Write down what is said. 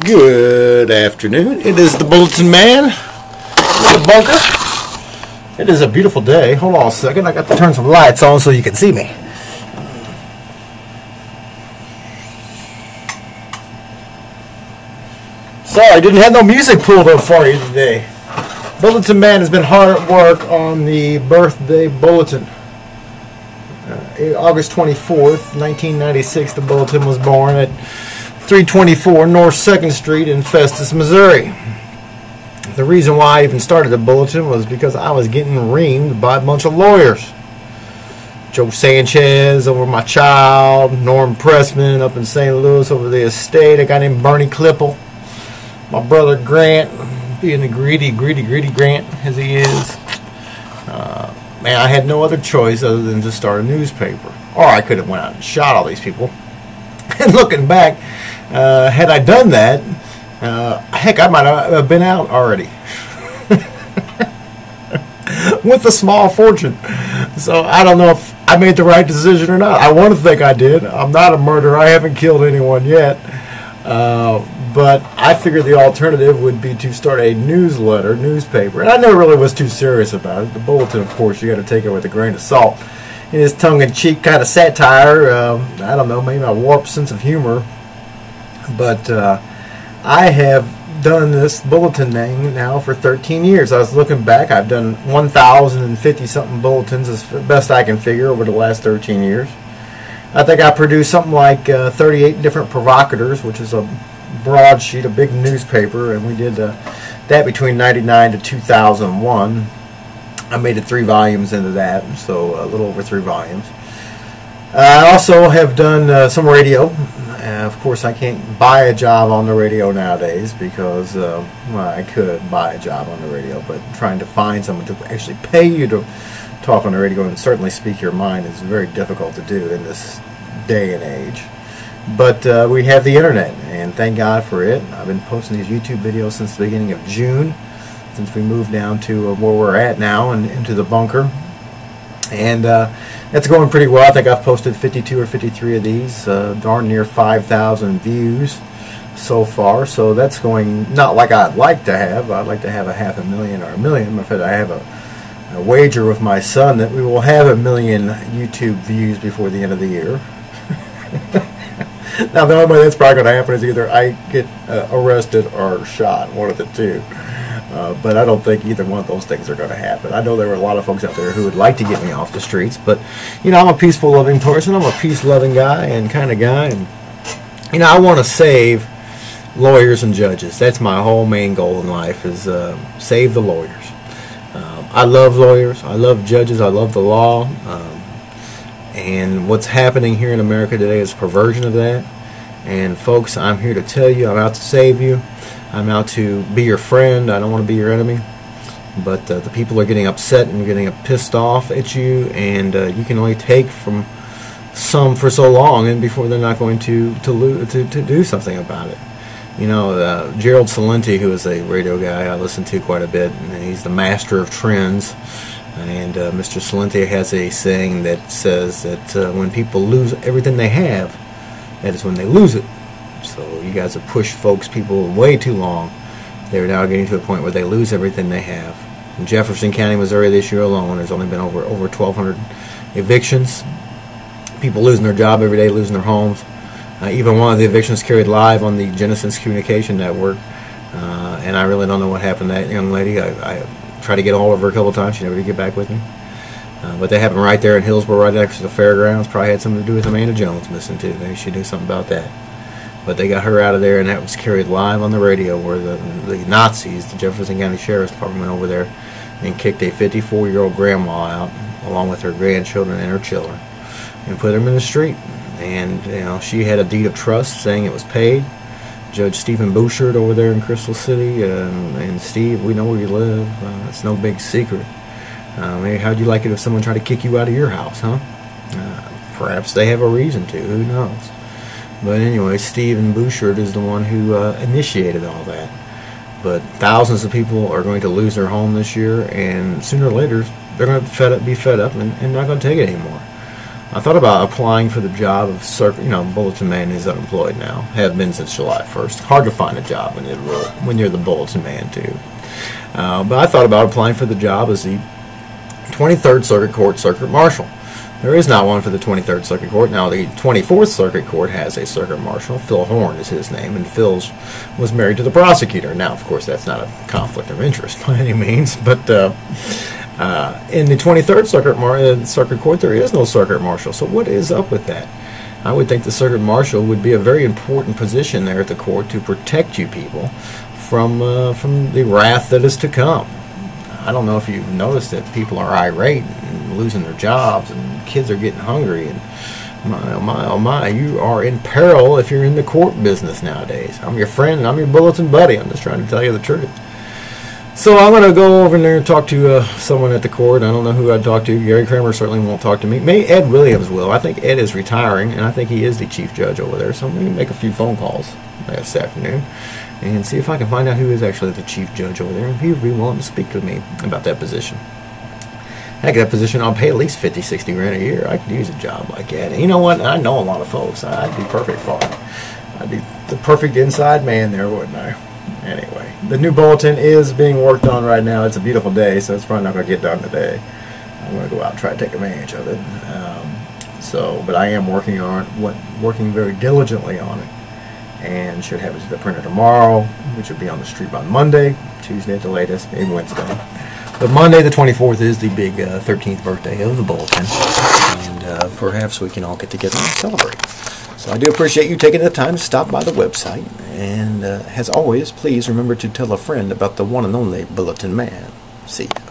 Good afternoon. It is the Bulletin Man in the bunker. It is a beautiful day. Hold on a second. I got to turn some lights on so you can see me. Sorry, I didn't have no music pulled up for you today. Bulletin Man has been hard at work on the birthday bulletin. August 24th, 1996, the Bulletin was born at 324 North 2nd Street in Festus, Missouri. The reason why I even started the Bulletin was because I was getting reamed by a bunch of lawyers. Joe Sanchez over my child, Norm Pressman up in St. Louis over the estate, a guy named Bernie Klippel, my brother Grant, being a greedy Grant as he is. Man, I had no other choice other than to start a newspaper. Or I could have went out and shot all these people. And looking back, had I done that, heck, I might have been out already. With a small fortune. So I don't know if I made the right decision or not. I want to think I did. I'm not a murderer. I haven't killed anyone yet. But I figured the alternative would be to start a newspaper. And I never really was too serious about it. The Bulletin, of course, you got to take it with a grain of salt. In his tongue-in-cheek kind of satire, I don't know, maybe a warped sense of humor. But I have done this Bulletin thing now for 13 years. I was looking back. I've done 1,050-something bulletins as best I can figure over the last 13 years. I think I produced something like 38 different provocateurs, which is a broadsheet, a big newspaper, and we did that between 99 to 2001. I made it 3 volumes into that, so a little over 3 volumes. I also have done some radio. Of course, I can't buy a job on the radio nowadays because, well, I could buy a job on the radio, but trying to find someone to actually pay you to talk on the radio and certainly speak your mind is very difficult to do in this day and age. But we have the internet, and thank God for it. I've been posting these YouTube videos since the beginning of June, since we moved down to where we're at now and into the bunker. And that's going pretty well. I think I've posted 52 or 53 of these, darn near 5,000 views so far. So that's going not like I'd like to have. I'd like to have a 500,000 or 1 million. In fact, I have a wager with my son that we will have 1 million YouTube views before the end of the year. Now, the only way that's probably going to happen is either I get arrested or shot, one of the two. But I don't think either one of those things are going to happen. I know there are a lot of folks out there who would like to get me off the streets, but, you know, I'm a peaceful, loving person. I'm a peace-loving guy and kind of guy. And, you know, I want to save lawyers and judges. That's my whole main goal in life is save the lawyers. I love lawyers. I love judges. I love the law. And what's happening here in America today is perversion of that. And folks, I'm here to tell you, I'm out to save you. I'm out to be your friend. I don't want to be your enemy. But the people are getting upset and getting pissed off at you, and you can only take from some for so long, and before they're not going to do something about it. You know, Gerald Celente, who is a radio guy I listen to quite a bit, and he's the master of trends. And Mr. Celente has a saying that says that when people lose everything they have, that is when they lose it. So you guys have pushed people way too long. They're now getting to a point where they lose everything they have. In Jefferson County, Missouri, this year alone, there's only been over 1,200 evictions. People losing their job every day, losing their homes. Even one of the evictions carried live on the Genesis Communication Network. And I really don't know what happened to that young lady. I tried to get a hold of her a couple of times. She never did get back with me. But they happened right there in Hillsborough, right next to the fairgrounds. Probably had something to do with Amanda Jones missing, too. They should do something about that. But they got her out of there, and that was carried live on the radio where the Nazis, the Jefferson County Sheriff's Department, went over there and kicked a 54-year-old grandma out, along with her grandchildren and her children, and put them in the street. And, you know, she had a deed of trust saying it was paid. Judge Stephen Bouchard over there in Crystal City, and Steve, we know where you live. It's no big secret. Maybe how'd you like it if someone tried to kick you out of your house, huh? Perhaps they have a reason to. Who knows? But anyway, Stephen Bouchard is the one who initiated all that. But thousands of people are going to lose their home this year, and sooner or later they're going to be fed up and not going to take it anymore. I thought about applying for the job of bulletin man is unemployed now. Have been since July 1st. Hard to find a job when you're the bulletin man too. But I thought about applying for the job as the 23rd Circuit Court Circuit Marshal. There is not one for the 23rd Circuit Court. Now, the 24th Circuit Court has a Circuit Marshal. Phil Horn is his name, and Phil's was married to the prosecutor. Now, of course, that's not a conflict of interest by any means, but in the 23rd Circuit Court, there is no Circuit Marshal. So what is up with that? I would think the Circuit Marshal would be a very important position there at the court to protect you people from the wrath that is to come. I don't know if you've noticed that people are irate and losing their jobs, and kids are getting hungry, and my, oh my, oh my, you are in peril if you're in the court business nowadays. I'm your friend, and I'm your bulletin buddy. I'm just trying to tell you the truth. So I'm going to go over there and talk to someone at the court. I don't know who I'd talk to. Gary Kramer certainly won't talk to me. Maybe Ed Williams will. I think Ed is retiring, and I think he is the chief judge over there. So I'm going to make a few phone calls this afternoon and see if I can find out who is actually the chief judge over there, and he would be willing to speak to me about that position. Heck, that position, I'll pay at least 50, 60 grand a year. I could use a job like that. And you know what? I know a lot of folks. I'd be perfect for it. I'd be the perfect inside man there, wouldn't I? Anyway, the new bulletin is being worked on right now. It's a beautiful day, so it's probably not going to get done today. I'm going to go out and try to take advantage of it. But I am working very diligently on it, and should have it to the printer tomorrow, which will be on the street by Monday, Tuesday at the latest, maybe Wednesday. But Monday the 24th is the big 13th birthday of the Bulletin, and perhaps we can all get together and celebrate. So I do appreciate you taking the time to stop by the website, and as always, please remember to tell a friend about the one and only Bulletin Man. See ya.